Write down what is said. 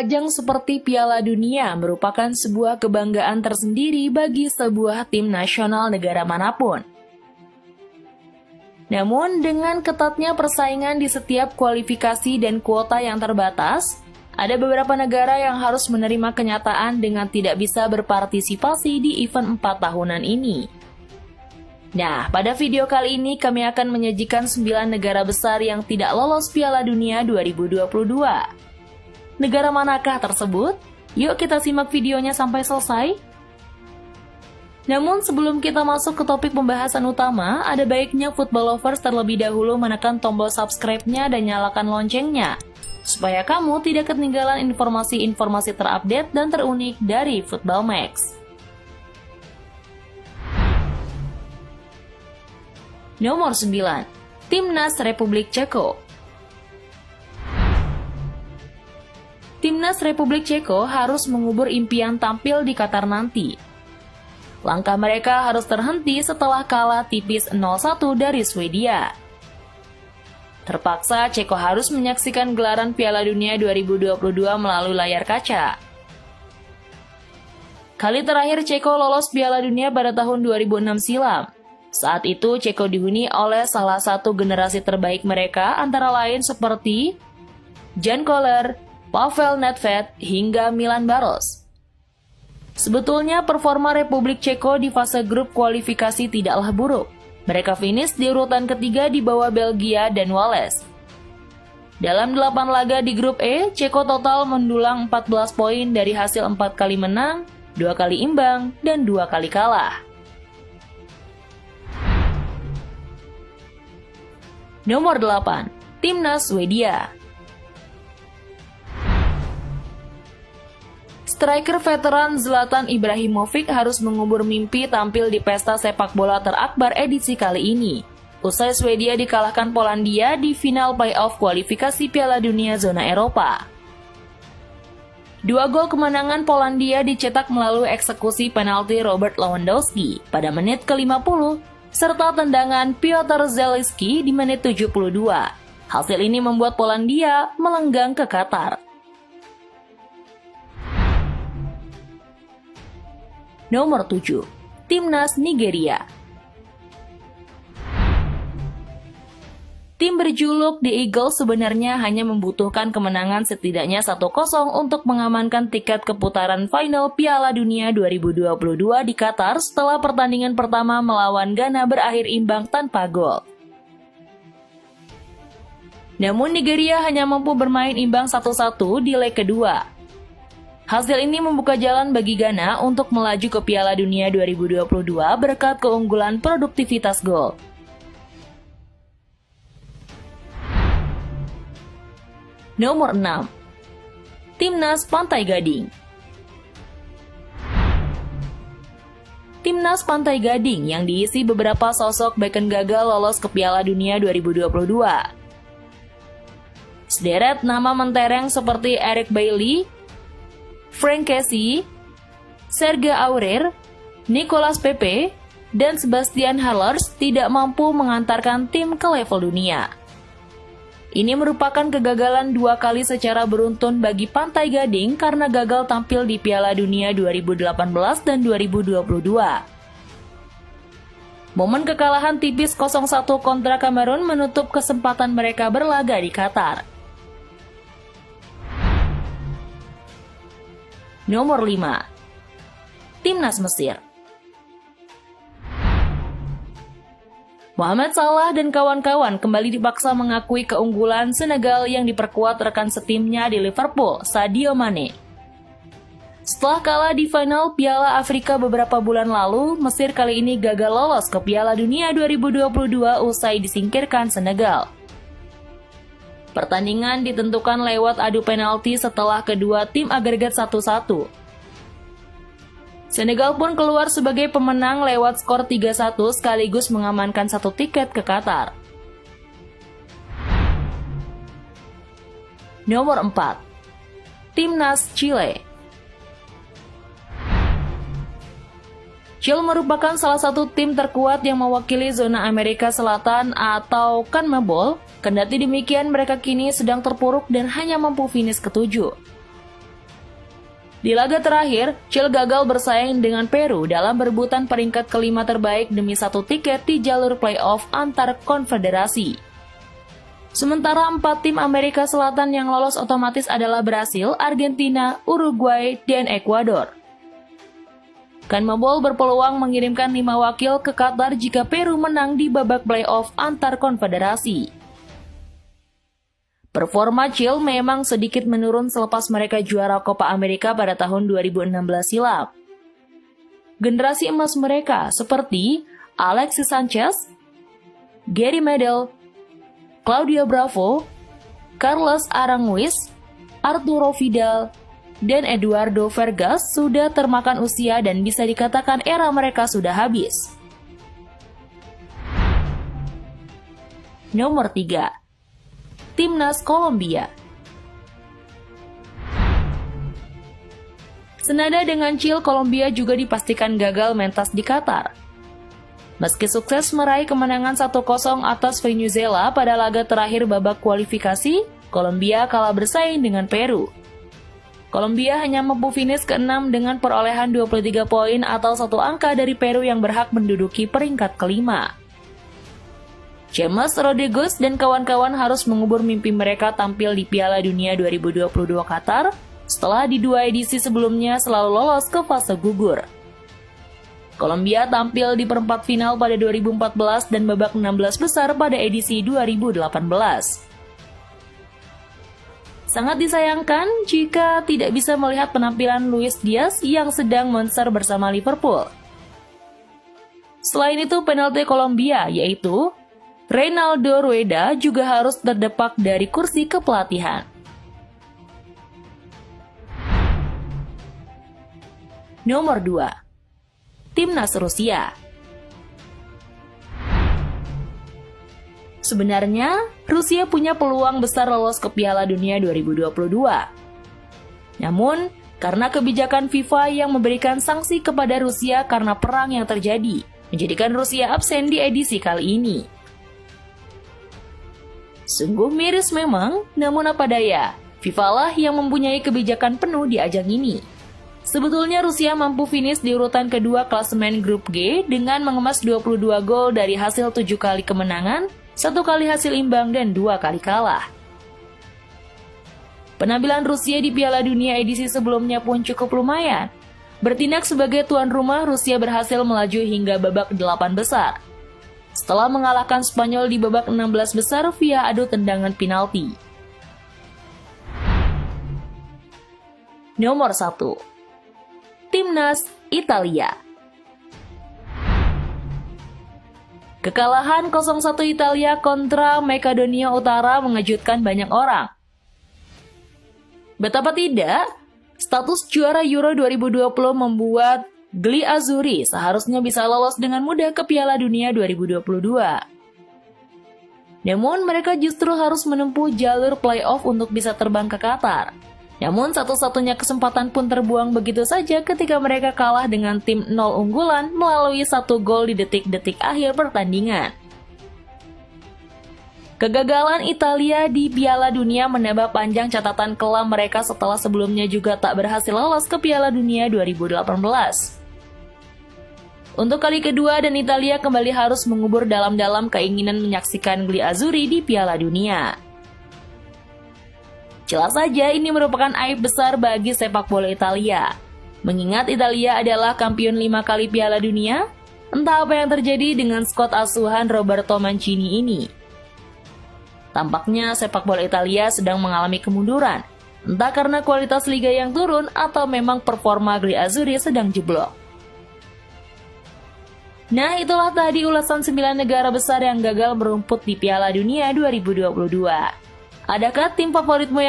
ajang seperti Piala Dunia merupakan sebuah kebanggaan tersendiri bagi sebuah tim nasional negara manapun. Namun, dengan ketatnya persaingan di setiap kualifikasi dan kuota yang terbatas, ada beberapa negara yang harus menerima kenyataan dengan tidak bisa berpartisipasi di event 4 tahunan ini. Nah, pada video kali ini kami akan menyajikan 9 negara besar yang tidak lolos Piala Dunia 2022. Negara manakah tersebut? Yuk kita simak videonya sampai selesai. Namun sebelum kita masuk ke topik pembahasan utama, ada baiknya football lovers terlebih dahulu menekan tombol subscribe-nya dan nyalakan loncengnya, supaya kamu tidak ketinggalan informasi-informasi terupdate dan terunik dari Football Max. Nomor 9. Timnas Republik Ceko. Timnas Republik Ceko harus mengubur impian tampil di Qatar nanti. Langkah mereka harus terhenti setelah kalah tipis 0-1 dari Swedia. Terpaksa Ceko harus menyaksikan gelaran Piala Dunia 2022 melalui layar kaca. Kali terakhir Ceko lolos Piala Dunia pada tahun 2006 silam. Saat itu Ceko dihuni oleh salah satu generasi terbaik mereka antara lain seperti Jan Koller, Pavel Nedved, hingga Milan Baros. Sebetulnya performa Republik Ceko di fase grup kualifikasi tidaklah buruk. Mereka finish di urutan ketiga di bawah Belgia dan Wales. Dalam 8 laga di grup E, Ceko total mendulang 14 poin dari hasil 4 kali menang, 2 kali imbang, dan 2 kali kalah. Nomor 8. Timnas Swedia. Striker veteran Zlatan Ibrahimovic harus mengubur mimpi tampil di pesta sepak bola terakbar edisi kali ini. Usai Swedia dikalahkan Polandia di final playoff kualifikasi Piala Dunia zona Eropa. 2 gol kemenangan Polandia dicetak melalui eksekusi penalti Robert Lewandowski pada menit ke-50, serta tendangan Piotr Zielinski di menit 72. Hasil ini membuat Polandia melenggang ke Qatar. Nomor 7. Timnas Nigeria. Tim berjuluk The Eagles sebenarnya hanya membutuhkan kemenangan setidaknya 1-0 untuk mengamankan tiket ke putaran final Piala Dunia 2022 di Qatar setelah pertandingan pertama melawan Ghana berakhir imbang tanpa gol. Namun Nigeria hanya mampu bermain imbang 1-1 di leg kedua. Hasil ini membuka jalan bagi Ghana untuk melaju ke Piala Dunia 2022 berkat keunggulan produktivitas gol. Nomor 6. Timnas Pantai Gading. Timnas Pantai Gading yang diisi beberapa sosok beken gagal lolos ke Piala Dunia 2022. Sederet nama mentereng seperti Eric Bailly, Frank Kessie, Serge Aurier, Nicolas Pepe, dan Sebastian Haller tidak mampu mengantarkan tim ke level dunia. Ini merupakan kegagalan 2 kali secara beruntun bagi Pantai Gading karena gagal tampil di Piala Dunia 2018 dan 2022. Momen kekalahan tipis 0-1 kontra Kamerun menutup kesempatan mereka berlaga di Qatar. Nomor 5. Timnas Mesir. Mohamed Salah dan kawan-kawan kembali dipaksa mengakui keunggulan Senegal yang diperkuat rekan setimnya di Liverpool, Sadio Mane. Setelah kalah di final Piala Afrika beberapa bulan lalu, Mesir kali ini gagal lolos ke Piala Dunia 2022 usai disingkirkan Senegal. Pertandingan ditentukan lewat adu penalti setelah kedua tim agregat 1-1. Senegal pun keluar sebagai pemenang lewat skor 3-1 sekaligus mengamankan 1 tiket ke Qatar. Nomor 4. Timnas Chile. Chile merupakan salah satu tim terkuat yang mewakili zona Amerika Selatan atau CONMEBOL, kendati demikian mereka kini sedang terpuruk dan hanya mampu finish ke-7. Di laga terakhir, Chile gagal bersaing dengan Peru dalam berebutan peringkat kelima terbaik demi satu tiket di jalur playoff antar konfederasi. Sementara 4 tim Amerika Selatan yang lolos otomatis adalah Brasil, Argentina, Uruguay, dan Ekuador. CONMEBOL berpeluang mengirimkan 5 wakil ke Qatar jika Peru menang di babak playoff antar konfederasi. Performa Chile memang sedikit menurun selepas mereka juara Copa America pada tahun 2016 silam. Generasi emas mereka seperti Alexis Sanchez, Gary Medel, Claudio Bravo, Carlos Aranguiz, Arturo Vidal, dan Eduardo Vargas sudah termakan usia dan bisa dikatakan era mereka sudah habis. Nomor 3. Timnas Kolombia. Senada dengan Chile, Kolombia juga dipastikan gagal mentas di Qatar. Meski sukses meraih kemenangan 1-0 atas Venezuela pada laga terakhir babak kualifikasi, Kolombia kalah bersaing dengan Peru. Kolombia hanya mampu finish ke-6 dengan perolehan 23 poin atau 1 angka dari Peru yang berhak menduduki peringkat kelima. James Rodriguez dan kawan-kawan harus mengubur mimpi mereka tampil di Piala Dunia 2022 Qatar setelah di 2 edisi sebelumnya selalu lolos ke fase gugur. Kolombia tampil di perempat final pada 2014 dan babak 16 besar pada edisi 2018. Sangat disayangkan jika tidak bisa melihat penampilan Luis Diaz yang sedang monster bersama Liverpool. Selain itu, penalti Kolombia yaitu Reinaldo Rueda juga harus terdepak dari kursi kepelatihan. Nomor 2. Timnas Rusia. Sebenarnya, Rusia punya peluang besar lolos ke Piala Dunia 2022. Namun, karena kebijakan FIFA yang memberikan sanksi kepada Rusia karena perang yang terjadi, menjadikan Rusia absen di edisi kali ini. Sungguh miris memang, namun apa daya, FIFA lah yang mempunyai kebijakan penuh di ajang ini. Sebetulnya Rusia mampu finish di urutan kedua klasemen grup G dengan mengemas 22 gol dari hasil 7 kali kemenangan, 1 kali hasil imbang, dan 2 kali kalah. Penampilan Rusia di Piala Dunia edisi sebelumnya pun cukup lumayan. Bertindak sebagai tuan rumah, Rusia berhasil melaju hingga babak 8 besar. Setelah mengalahkan Spanyol di babak 16 besar via adu tendangan penalti. Nomor 1. Timnas Italia. Kekalahan 0-1 Italia kontra Makedonia Utara mengejutkan banyak orang. Betapa tidak, status juara Euro 2020 membuat Gli Azzurri seharusnya bisa lolos dengan mudah ke Piala Dunia 2022. Namun mereka justru harus menempuh jalur playoff untuk bisa terbang ke Qatar. Namun satu-satunya kesempatan pun terbuang begitu saja ketika mereka kalah dengan tim 0 unggulan melalui 1 gol di detik-detik akhir pertandingan. Kegagalan Italia di Piala Dunia menambah panjang catatan kelam mereka setelah sebelumnya juga tak berhasil lolos ke Piala Dunia 2018. Untuk kali kedua dan Italia kembali harus mengubur dalam-dalam keinginan menyaksikan Gli Azzurri di Piala Dunia. Jelas saja ini merupakan aib besar bagi sepak bola Italia. Mengingat Italia adalah kampiun 5 kali Piala Dunia, entah apa yang terjadi dengan skuad asuhan Roberto Mancini ini. Tampaknya sepak bola Italia sedang mengalami kemunduran, entah karena kualitas liga yang turun atau memang performa Gli Azzurri sedang jeblok. Nah, itulah tadi ulasan 9 negara besar yang gagal merumput di Piala Dunia 2022. Adakah tim favoritmu yang